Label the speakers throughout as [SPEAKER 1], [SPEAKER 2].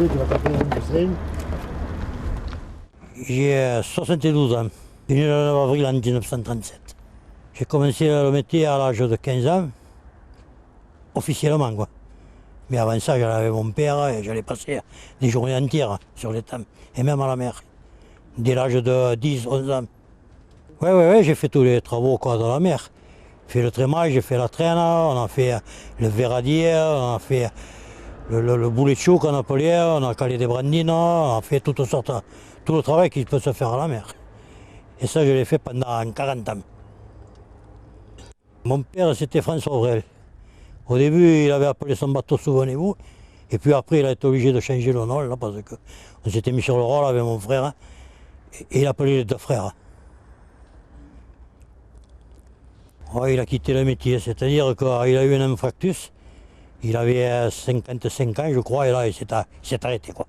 [SPEAKER 1] tu vas taper un dessin.
[SPEAKER 2] J'ai 72 ans. Je suis né le 9 avril en 1937. J'ai commencé le métier à l'âge de 15 ans, officiellement quoi. Mais avant ça, j'allais avec mon père et j'allais passer des journées entières sur l'étang et même à la mer. Dès l'âge de 10, 11 ans. Oui, j'ai fait tous les travaux quoi, dans la mer. J'ai fait le trémage, j'ai fait la traîne, on a fait le verradier, on a fait le boulet de chou qu'on appelait, on a calé des brandines, on a fait toutes sortes, tout le travail qui peut se faire à la mer. Et ça, je l'ai fait pendant 40 ans. Mon père, c'était François Aurel. Au début, il avait appelé son bateau Souvenez-vous, et puis après, il a été obligé de changer le nom, là, parce qu'on s'était mis sur le rôle avec mon frère, et il appelait les deux frères. Ouais, il a quitté le métier, c'est-à-dire qu'il a eu un infarctus, il avait 55 ans, je crois, et là, il s'est arrêté, quoi.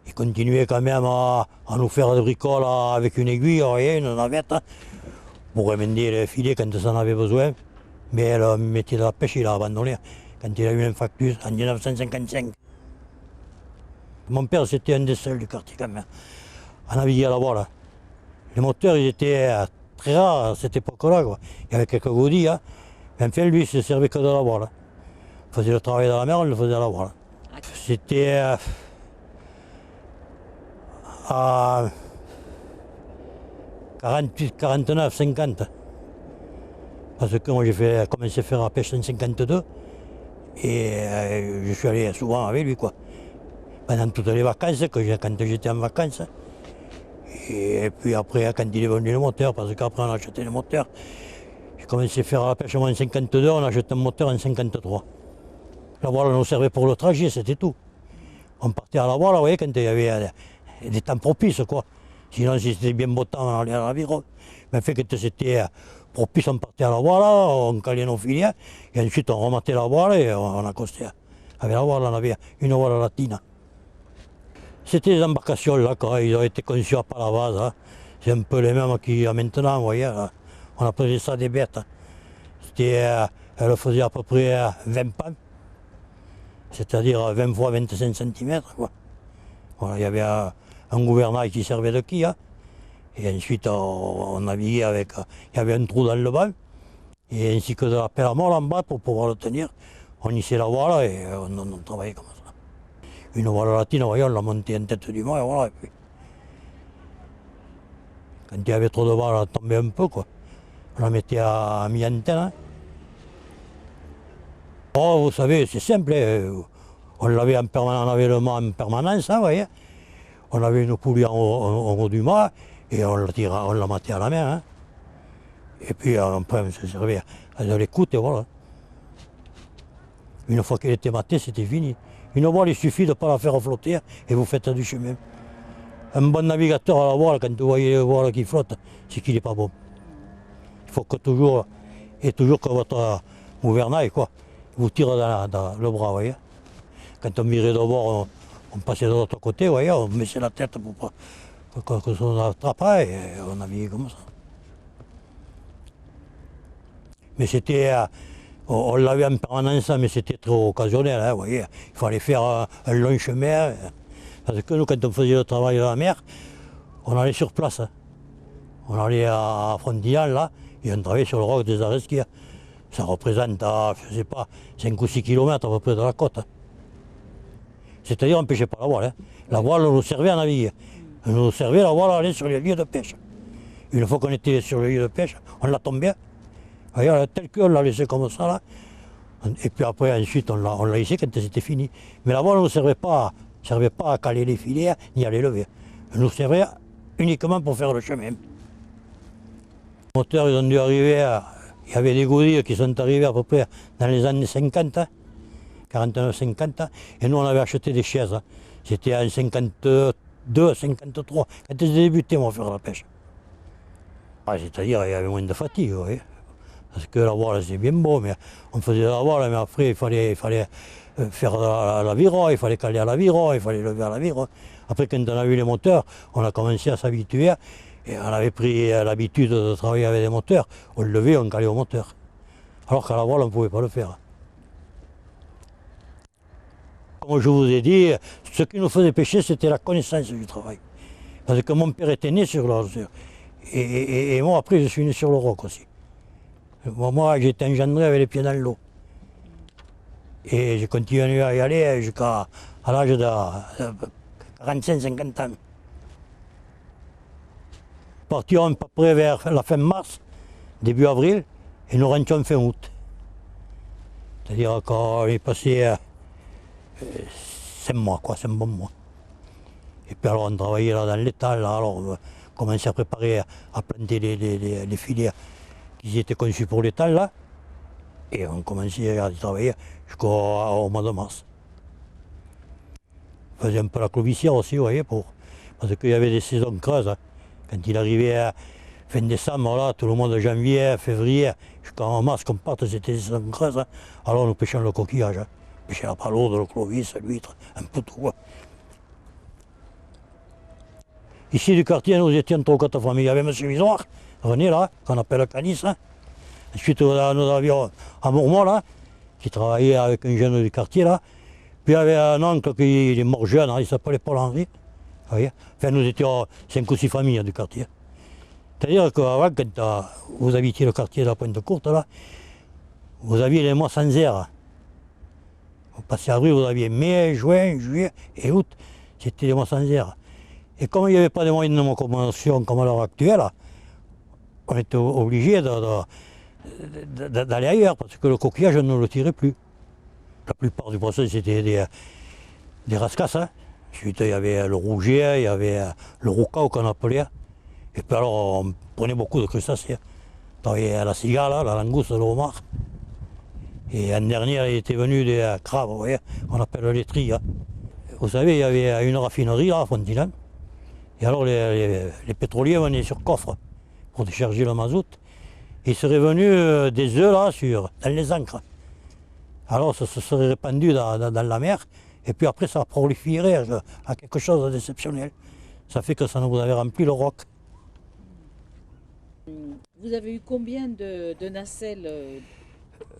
[SPEAKER 2] Il continuait quand même à nous faire des bricoles avec une aiguille, une navette, pour amener les filets quand ça en avait besoin. Mais le métier de la pêche, il a abandonné quand il a eu l'infarctus en 1955. Mon père, c'était un des seuls du quartier quand même, à naviguer à la voile. Les moteurs, ils étaient très rares à cette époque-là, quoi. Il y avait quelques godilles, hein. Mais enfin, lui, il se servait que de la voile. On faisait le travail dans la mer, on le faisait à la voile. C'était à 48, 49, 50. Parce que moi j'ai commencé à faire la pêche en 52 et je suis allé souvent avec lui quoi. Pendant toutes les vacances, quand j'étais en vacances. Et puis après quand il est venu le moteur, parce qu'après on a acheté le moteur. J'ai commencé à faire la pêche en 52, on a acheté un moteur en 53. La voile nous servait pour le trajet, c'était tout. On partait à la voile, vous voyez, quand il y avait des temps propices quoi. Sinon si c'était bien beau temps, on allait à l'aviron. Mais fait que c'était propice, on partait à la voile, on calait nos filets, et ensuite on remontait la voile et on accostait. Avec la voile, on avait une voile latine. C'était des embarcations là, quand ils ont été conçus à la base. Hein. C'est un peu les mêmes qu'il y a maintenant, vous voyez. Là. On appelait ça des bêtes. Elle faisait à peu près 20 pans, c'est-à-dire 20 fois 25 cm. Quoi. Voilà, il y avait un gouvernail qui servait de quille. Hein. Et ensuite, on naviguait avec. Il y avait un trou dans le banc, et ainsi que de la pelle à molle en bas pour pouvoir le tenir. On hissait la voile et on travaillait comme ça. Une voile latine, voyons, on l'a montée en tête du mât, et voilà. Et puis, quand il y avait trop de vent, elle tombait un peu, quoi. On la mettait à mi-antenne. Hein. Oh, vous savez, c'est simple. On l'avait en permanence, on avait le mât en permanence, hein, vous voyez. On avait une poulie en haut du mât. Et on la mettait à la main. Hein. Et puis après, on se servait de l'écoute et voilà. Une fois qu'elle était matée, c'était fini. Une voile, il suffit de ne pas la faire flotter et vous faites du chemin. Un bon navigateur à la voile, quand vous voyez le voile qui flotte, c'est qu'il n'est pas bon. Il faut que toujours que votre gouvernail quoi, vous tire dans le bras, vous voyez. Quand on virait de bord, on passait de l'autre côté, vous voyez, on baissait la tête pour pas que ça nous attrape et on naviguait comme ça. Mais c'était, on l'avait en permanence, mais c'était très occasionnel, hein, vous voyez. Il fallait faire un long chemin, parce que nous, quand on faisait le travail de la mer, on allait sur place. Hein. On allait à Frontignan, là, et on travaillait sur le roc des Aresquies. Ça représente, je ne sais pas, 5 ou 6 km à peu près de la côte. Hein. C'est-à-dire, on ne pêchait pas la voile. Hein. La voile nous servait à naviguer. Elle nous servait la voile à aller sur les lieux de pêche. Une fois qu'on était sur les lieux de pêche, on la tombait. Voyez, tel qu'on l'a laissé comme ça là. Et puis après, ensuite, on l'a laissé quand c'était fini. Mais la voile ne servait pas à caler les filets ni à les lever. Elle nous servait uniquement pour faire le chemin. Les moteurs, ils ont dû arriver, il y avait des godilles qui sont arrivés à peu près dans les années 50, 49-50, et nous on avait acheté des chaises. Hein. C'était en 52, 53, quand j'ai débuté moi à faire la pêche. Ah, c'est-à-dire il y avait moins de fatigue, vous voyez. Parce que la voile c'est bien beau, mais on faisait la voile, mais après il fallait faire l'aviron, il fallait caler à l'aviron, il fallait lever à l'aviron. Après quand on a vu les moteurs, on a commencé à s'habituer. Et on avait pris l'habitude de travailler avec des moteurs, on le levait, on calait au moteur. Alors qu'à la voile, on ne pouvait pas le faire. comme je vous ai dit, ce qui nous faisait pécher, c'était la connaissance du travail. Parce que mon père était né sur l'eau. Et moi, après, je suis né sur le roc aussi. Moi, j'ai été engendré avec les pieds dans l'eau. Et j'ai continué à y aller jusqu'à l'âge de 45-50 ans. Partions à peu près vers la fin mars, début avril, et nous rentrions fin août. C'est-à-dire qu'on est passé 5 mois, quoi, 5 bons mois. Et puis alors on travaillait là dans l'étal, alors on commençait à préparer, à planter les filières qui étaient conçues pour l'étal là. Et on commençait à y travailler jusqu'au mois de mars. On faisait un peu la clovissière aussi, vous voyez, parce qu'il y avait des saisons creuses. Hein. Quand il arrivait à fin décembre, là, tout le monde de janvier, février, jusqu'en mars qu'on parte, c'était des saisons creuses. Hein. Alors nous pêchions le coquillage. Hein. On pêchait la palourde, le clovis, l'huître, un peu tout. Hein. Ici du quartier, nous étions 3 ou 4 familles. Il y avait M. Visoire, René là, qu'on appelle Canis. Hein. Ensuite, nous avions à Mourmont, là, qui travaillait avec un jeune du quartier, là. Puis il y avait un oncle qui est mort jeune, hein, il s'appelait Paul-Henri. Enfin, nous étions 5 ou 6 familles hein, du quartier. C'est-à-dire qu'avant, quand vous habitiez le quartier de la Pointe-Courte, là, vous aviez les mois sans air. Vous passiez à rue, vous aviez mai, juin, juillet et août. C'était les mois sans air. Et comme il n'y avait pas de moyens de locomotion comme à l'heure actuelle, on était obligé d'aller ailleurs, parce que le coquillage, on ne le tirait plus. La plupart du poisson, c'était des rascasses. Hein. Ensuite, il y avait le rouget, il y avait le roucao qu'on appelait. Et puis alors, on prenait beaucoup de crustacés. On travaillait à la cigale, la langouste, le homard. Et l'année dernière, il était venu des crabes, vous voyez, on appelle les trilles. Hein. Vous savez, il y avait une raffinerie là, à Fontenay. Et alors, les pétroliers venaient sur coffre pour décharger le mazout. Il serait venu des œufs là, dans les ancres. Alors ça se serait répandu dans la mer, et puis après ça proliférait à quelque chose d'exceptionnel. Ça fait que ça nous avait rempli le roc.
[SPEAKER 1] Vous avez eu combien de nacelles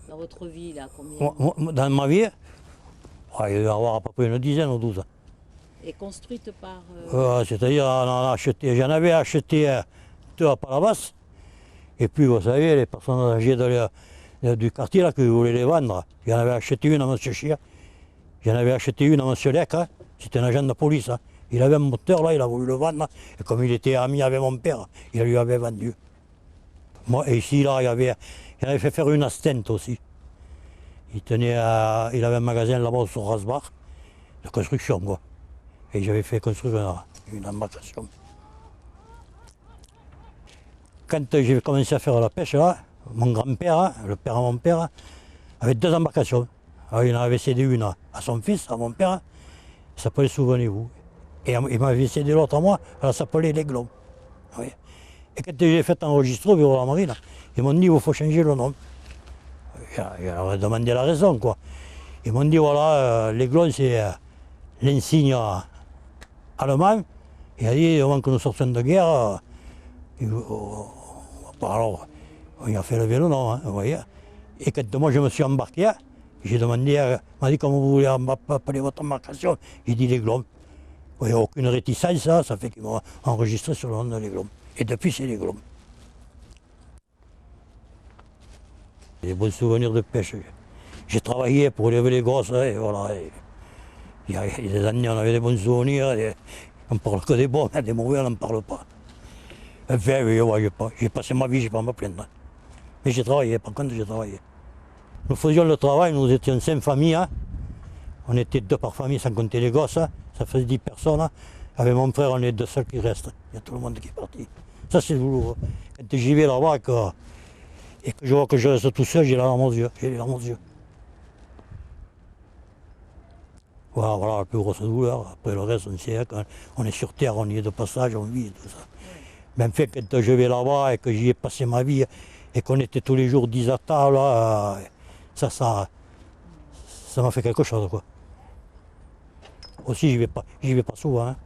[SPEAKER 1] dans votre vie là, combien?
[SPEAKER 2] Dans ma vie, il y a eu avoir à peu près une dizaine ou 12.
[SPEAKER 1] Et construites par...
[SPEAKER 2] C'est-à-dire, j'en avais acheté 2 à Palavas. Et puis, vous savez, les personnes âgées du quartier là, qui voulaient les vendre, j'en avais acheté une à M. Chia, j'en avais acheté une à M. Lec, hein. C'était un agent de police. Hein. Il avait un moteur là, il a voulu le vendre, et comme il était ami avec mon père, il lui avait vendu. Moi, et ici, là, il avait fait faire une astente aussi. Il avait un magasin là-bas sur Rasbach, de construction, quoi. Et j'avais fait construire une embarcation. Quand j'ai commencé à faire la pêche, là, mon grand-père, hein, le père de mon père, avait 2 embarcations. Alors, il en avait cédé une à son fils, à mon père, il s'appelait Souvenez-vous. Et il m'avait cédé l'autre à moi, elle s'appelait l'Aiglon. Oui. Et quand j'ai fait enregistrer au bureau de la marine, ils m'ont dit il faut changer le nom. Il a demandé la raison, quoi. Ils m'ont dit voilà, l'Aiglon c'est l'insigne allemand. Il a dit avant que nous sortions de guerre, alors on a fait lever le nom, hein, vous voyez. Et quand moi je me suis embarqué, j'ai demandé, m'a dit comment vous voulez appeler votre embarcation. J'ai dit l'Aiglon. Il n'y a aucune réticence, ça fait qu'ils m'ont enregistré sur le nom de l'Aiglon. Et depuis c'est l'Aiglon. Des bons souvenirs de pêche. J'ai travaillé pour élever les gosses, hein, et voilà. Il y a des années on avait des bons souvenirs, on ne parle que des bons, des mauvais on n'en parle pas. Enfin, oui, ouais, j'ai passé ma vie, je ne vais pas me plaindre. Mais j'ai travaillé, par contre j'ai travaillé. Nous faisions le travail, nous étions 5 familles. Hein. On était 2 par famille sans compter les gosses, hein. Ça faisait 10 personnes. Hein. Avec mon frère, on est 2 seuls qui restent. Il y a tout le monde qui est parti. Ça c'est douloureux. Quand j'y vais là-bas et que je vois que je reste tout seul, j'ai les larmes aux yeux. Voilà la plus grosse douleur. Après le reste, on sait qu'on est sur terre, on y est de passage, on vit tout ça. Mais en fait, quand je vais là-bas et que j'y ai passé ma vie et qu'on était tous les jours 10 à table, ça m'a fait quelque chose, quoi. Aussi, j'y vais pas souvent. Hein.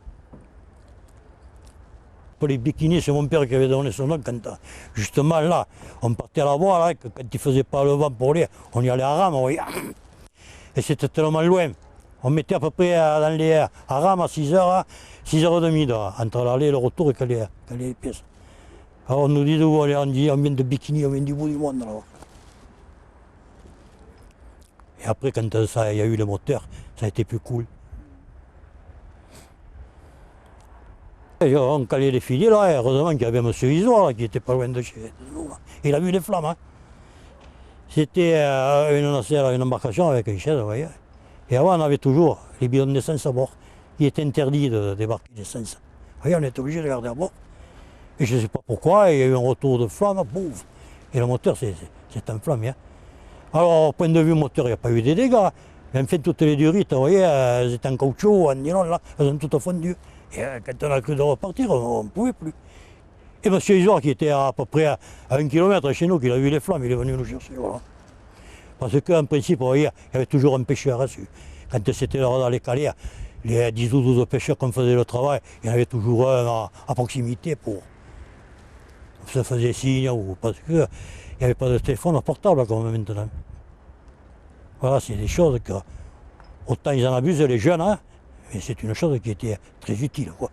[SPEAKER 2] Pour les bikinis, c'est mon père qui avait donné son nom quand, justement, là, on partait à la voie, là, quand il ne faisait pas le vent pour aller, on y allait à rame, vous voyez. Et c'était tellement loin On mettait à peu près dans les à rame à 6h, 6h30 entre l'aller et le retour et caler les pièces. Alors on nous dit d'où on dit on vient de Bikini, on vient du bout du monde là-bas. Et après quand il y a eu le moteur, ça a été plus cool. Et on calait les filets là, et heureusement qu'il y avait M. Isoire qui était pas loin de chez nous. Là. Il a vu les flammes. Hein. C'était une embarcation avec une chaise, vous voyez. Et avant on avait toujours les bidons d'essence à bord. Il était interdit de débarquer d'essence. Vous voyez, on était obligé de garder à bord. Et je ne sais pas pourquoi, il y a eu un retour de flamme, bouf. Et le moteur s'est enflammé. Hein. Alors, au point de vue moteur, il n'y a pas eu de dégâts. Mais en fait, toutes les durites, vous voyez, elles étaient en caoutchouc, en nylon, là, elles ont toutes fondu. Et quand on a cru de repartir, on ne pouvait plus. Et M. Isoire, qui était à peu près à 1 km chez nous, qui a vu les flammes, il est venu nous chercher. Voilà. Parce qu'en principe, vous voyez, il y avait toujours un pêcheur dessus. Quand c'était l'heure d'aller caler, les 10 ou 12 pêcheurs qu'on faisait le travail, il y en avait toujours un à proximité pour. Ça faisait signe, ou parce qu'il n'y avait pas de téléphone portable comme maintenant. Voilà, c'est des choses que, autant ils en abusent les jeunes, hein, mais c'est une chose qui était très utile. Quoi.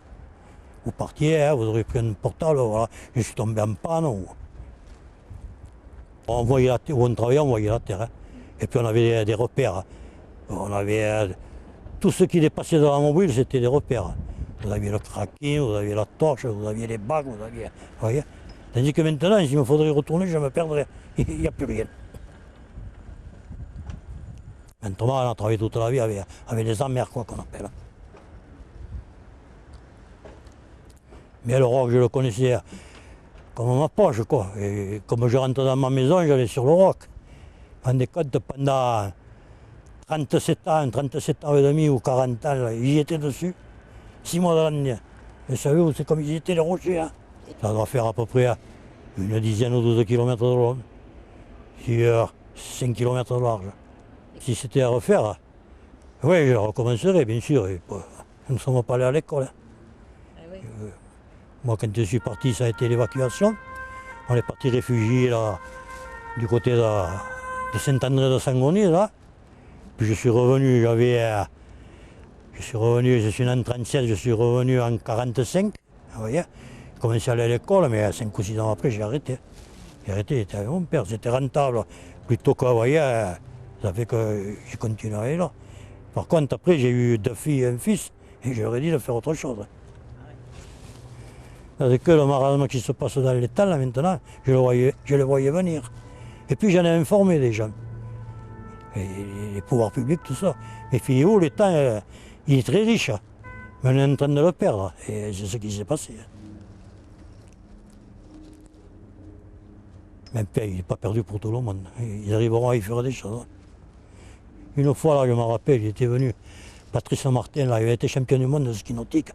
[SPEAKER 2] Vous partiez, hein, vous auriez pris un portable, voilà, je suis tombé en panne. On voyait la terre, où on travaillait, on voyait la terre. Hein. Et puis on avait des repères. Hein. On avait tout ce qui dépassait dans la mobile, c'était des repères. Vous aviez le cracking, vous aviez la torche, vous aviez les bagues, vous aviez. Vous voyez. Tandis que maintenant, s'il me faudrait retourner, je me perdrais. Il n'y a plus rien. Maintenant, on a travaillé toute la vie avec des emmers, quoi, qu'on appelle. Mais le roc, je le connaissais comme ma poche, quoi. Et comme je rentrais dans ma maison, j'allais sur le roc. Je me rendais compte, pendant 37 ans et demi ou 40 ans, j'y étais dessus. 6 mois de l'année. Vous savez, c'est comme ils étaient les rochers. Hein. Ça doit faire à peu près une dizaine ou 12 km de long. Sur 5 km de large. Si c'était à refaire, oui, je recommencerais, bien sûr. Nous ne sommes pas allés à l'école. Hein.
[SPEAKER 1] Ah oui.
[SPEAKER 2] Moi, quand je suis parti, ça a été l'évacuation. On est parti réfugiés là, du côté de Saint-André de Sangonis, là. Puis je suis revenu, je suis né en 1936, je suis revenu en 1945. Vous voyez, j'ai commencé à aller à l'école, mais 5 ou 6 ans après, j'ai arrêté. J'ai arrêté, j'étais avec mon père, c'était rentable. Plutôt que, vous voyez, ça fait que j'ai continué à aller là. Par contre, après, j'ai eu 2 filles et un fils, et j'aurais dit de faire autre chose. C'est que le marasme qui se passe dans les temps, là, maintenant, je le voyais venir. Et puis, j'en ai informé des gens. Et les pouvoirs publics, tout ça. Mais figurez-vous, l'État, il est très riche, mais on est en train de le perdre. Et c'est ce qui s'est passé. Même il n'est pas perdu pour tout le monde. Ils arriveront à y faire des choses. Une fois, là, je me rappelle, il était venu, Patrice Martin, là, il avait été champion du monde de ski nautique.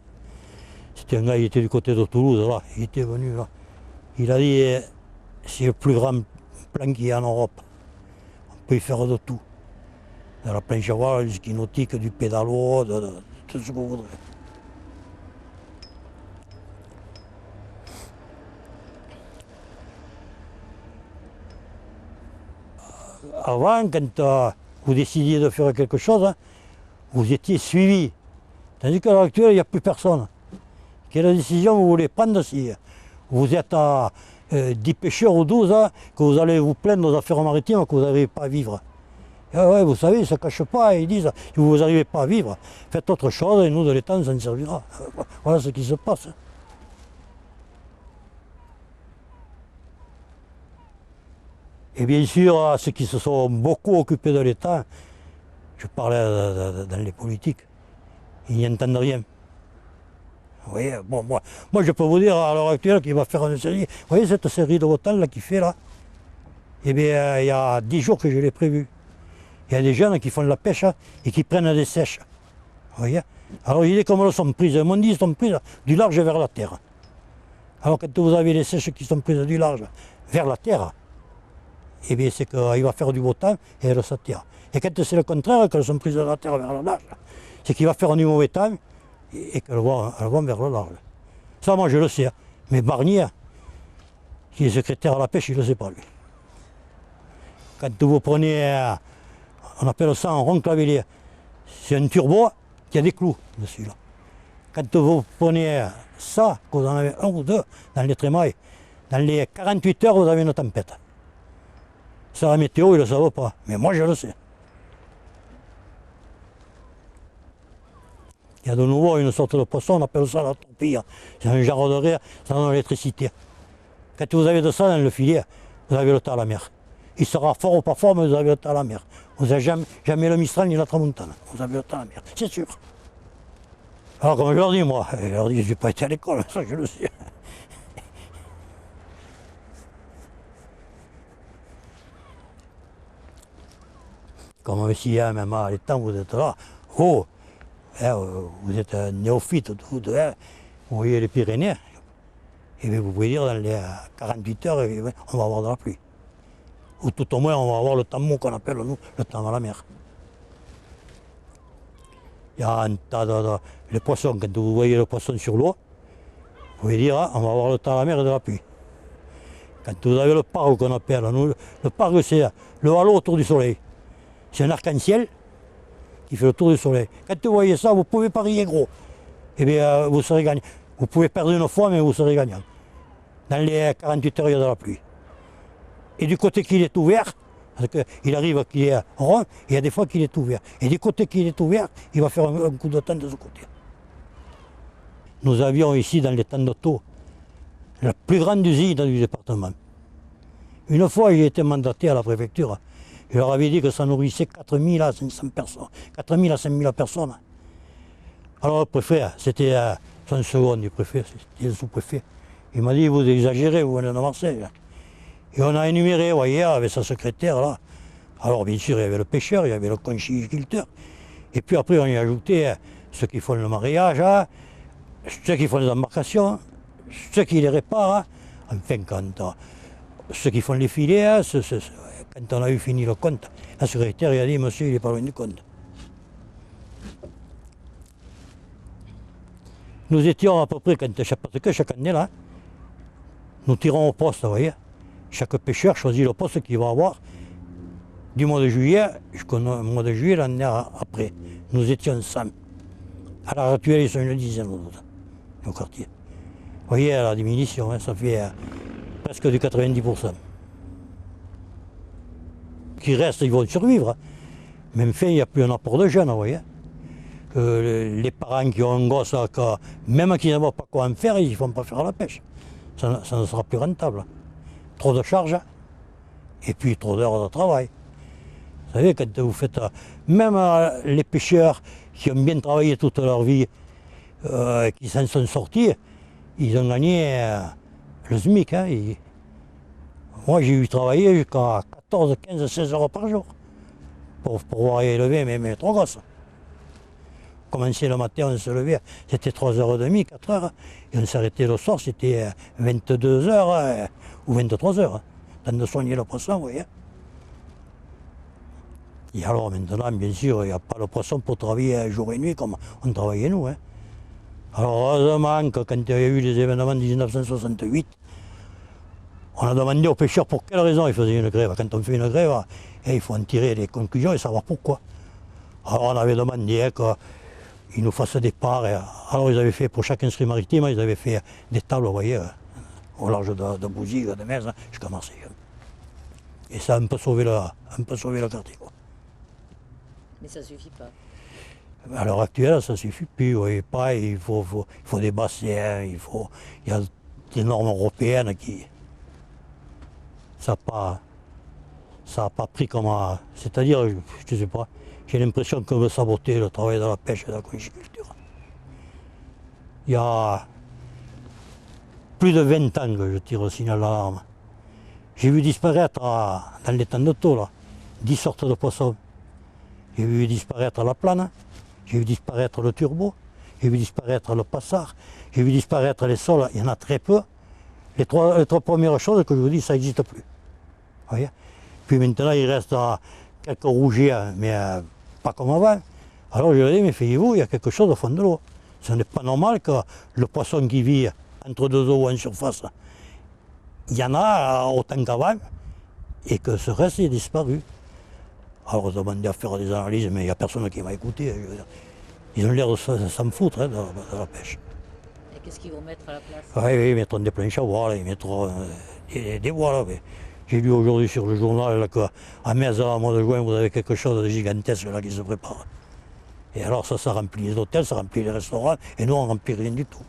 [SPEAKER 2] C'était un gars, il était du côté de Toulouse, là. Il était venu, là. Il a dit, c'est le plus grand plan qu'il y a en Europe. On peut y faire de tout. De la planche à voile, du ski nautique, du pédalo, de tout ce que vous voudrez. Avant, quand vous décidiez de faire quelque chose, hein, vous étiez suivi. Tandis qu'à l'heure actuelle, il n'y a plus personne. Quelle décision vous voulez prendre si vous êtes à 10 pêcheurs ou 12, hein, que vous allez vous plaindre aux affaires maritimes que vous n'arrivez pas à vivre. Ouais, vous savez, ils ne se cachent pas, ils disent, si vous n'arrivez pas à vivre, faites autre chose et nous, de l'État, on s'en servira. Voilà ce qui se passe. Et bien sûr, ceux qui se sont beaucoup occupés de l'État, je parlais dans les politiques, ils n'y entendent rien. Vous voyez, bon, moi, je peux vous dire à l'heure actuelle qu'il va faire une série. Vous voyez cette série de Wotan là qu'il fait là? Eh bien, il y a 10 jours que je l'ai prévu. Il y a des jeunes qui font de la pêche hein, et qui prennent des sèches. Vous voyez? Alors il est comme elles sont prises. Mon dit, ils sont prises du large vers la terre. Alors quand vous avez les sèches qui sont prises du large vers la terre, eh bien c'est qu'il va faire du beau temps et elles s'attirent. Et quand c'est le contraire, qu'elles sont prises de la terre vers le large, c'est qu'il va faire du mauvais temps et qu'elles vont vers le large. Ça, moi, je le sais. Hein. Mais Barnier, qui est secrétaire à la pêche, il ne le sait pas, lui. Quand vous prenez, on appelle ça un ronclavélier. c'est un turbo qui a des clous dessus. Là. Quand vous prenez ça, que vous en avez un ou deux dans les trémailles, dans les 48 heures, vous avez une tempête. Ça, la météo, ils ne le savent pas. Mais moi, je le sais. Il y a de nouveau une sorte de poisson, on appelle ça la torpille. C'est un genre de rire sans l'électricité. Quand vous avez de ça dans le filet, vous avez le temps à la mer. Il sera fort ou pas fort, mais vous avez le temps à la mer. Vous n'avez jamais le Mistral ni la Tramontane. Vous avez le temps à la mer, c'est sûr. Alors comme je leur dis, moi, je leur dis, je n'ai pas été à l'école, ça je le sais. Comme si même à l'étang vous êtes là, vous êtes un néophyte, vous voyez les Pyrénées, et vous pouvez dire dans les 48 heures, on va avoir de la pluie. Ou tout au moins, on va avoir le temps mou qu'on appelle, nous, le temps à la mer. Il y a un tas les poissons, quand vous voyez le poisson sur l'eau, vous pouvez dire, on va avoir le temps à la mer et de la pluie. Quand vous avez le parc qu'on appelle, nous, le parc c'est le halo autour du soleil. C'est un arc-en-ciel qui fait le tour du soleil. Quand vous voyez ça, vous pouvez parier gros. Eh bien, vous serez gagnant. Vous pouvez perdre une fois, mais vous serez gagnant. Dans les 48 heures, il y a de la pluie. Et du côté qu'il est ouvert, parce qu'il arrive qu'il est rond, il y a des fois qu'il est ouvert. Et du côté qu'il est ouvert, il va faire un coup de temps de ce côté. Nous avions ici, dans les temps d'auto, la plus grande usine du département. Une fois, j'ai été mandaté à la préfecture. Je leur avais dit que ça nourrissait 4000 à 500 personnes, 4000 à 5000 personnes. Alors le préfet, c'était son second du préfet, c'était le sous-préfet. Il m'a dit, vous exagérez, vous venez de Marseille. Et on a énuméré, vous voyez, avec sa secrétaire là. Alors bien sûr, il y avait le pêcheur, il y avait le conchyliculteur. Et puis après, on y a ajouté ceux qui font le mariage, ceux qui font les embarcations, ceux qui les réparent. Enfin, ceux qui font les filets, quand on a eu fini le compte, la secrétaire il a dit, monsieur, il n'est pas loin du compte. Nous étions à peu près, parce que chaque année, là, nous tirons au poste, vous voyez. Chaque pêcheur choisit le poste qu'il va avoir du mois de juillet jusqu'au mois de juillet l'année après. Nous étions 100. À l'heure actuelle, ils sont une dizaine au quartier. Vous voyez, la diminution, ça fait presque du 90%. Qui restent, ils vont survivre. Mais enfin, il n'y a plus un apport de jeunes, vous voyez. Les parents qui ont un gosse, même qui ne savent pas quoi en faire, ils ne vont pas faire la pêche. Ça ne sera plus rentable. Trop de charges et puis trop d'heures de travail. Vous savez, quand vous faites... Même les pêcheurs qui ont bien travaillé toute leur vie, qui s'en sont sortis, ils ont gagné le SMIC. Moi, j'ai eu travaillé jusqu'à 14, 15, 16 heures par jour pour pouvoir élever mes trois gosses. On commençait le matin, on se levait, c'était 3h30, 4h, et on s'arrêtait le soir, c'était 22h ou 23h, temps de soigner le poisson, vous voyez. Et alors maintenant, bien sûr, il n'y a pas le poisson pour travailler jour et nuit comme on travaillait nous. Alors heureusement que quand il y a eu les événements de 1968, on a demandé aux pêcheurs pour quelle raison ils faisaient une grève. Quand on fait une grève, il faut en tirer les conclusions et savoir pourquoi. Alors on avait demandé qu'ils nous fassent des parts. Alors ils avaient fait, pour chaque industrie maritime, ils avaient fait des tables, vous voyez, au large de Bouzy, de Metz, jusqu'à Marseille. Et ça a un peu sauvé le quartier.
[SPEAKER 1] Mais ça ne suffit pas.
[SPEAKER 2] À l'heure actuelle, ça ne suffit plus. Vous voyez pas, il faut des bassins, il y a des normes européennes qui... Ça n'a pas pris comme... C'est-à-dire, je ne sais pas, j'ai l'impression qu'on veut saboter le travail de la pêche et de la conchyliculture. Il y a plus de 20 ans que je tire le signal d'alarme. J'ai vu disparaître, dans les temps de taux, 10 sortes de poissons. J'ai vu disparaître la plane, j'ai vu disparaître le turbo, j'ai vu disparaître le passard, j'ai vu disparaître les sols, il y en a très peu. Les trois premières choses que je vous dis, ça n'existe plus. Vous voyez. Puis maintenant, il reste quelques rougets, mais pas comme avant. Alors je leur dis, mais faites-vous, il y a quelque chose au fond de l'eau. Ce n'est pas normal que le poisson qui vit entre deux eaux en surface, il y en a autant qu'avant, et que ce reste est disparu. Alors demandé à faire des analyses, mais il n'y a personne qui m'a écouté. Je veux dire. Ils ont l'air de s'en foutre de la pêche.
[SPEAKER 1] Et qu'est-ce qu'ils vont mettre à la place?
[SPEAKER 2] Oui, ils mettront des planches à voile, ils mettront des voiles. J'ai lu aujourd'hui sur le journal là, qu'à Metz, au mois de juin, vous avez quelque chose de gigantesque là, qui se prépare. Et alors ça remplit les hôtels, ça remplit les restaurants, et nous on ne remplit rien du tout.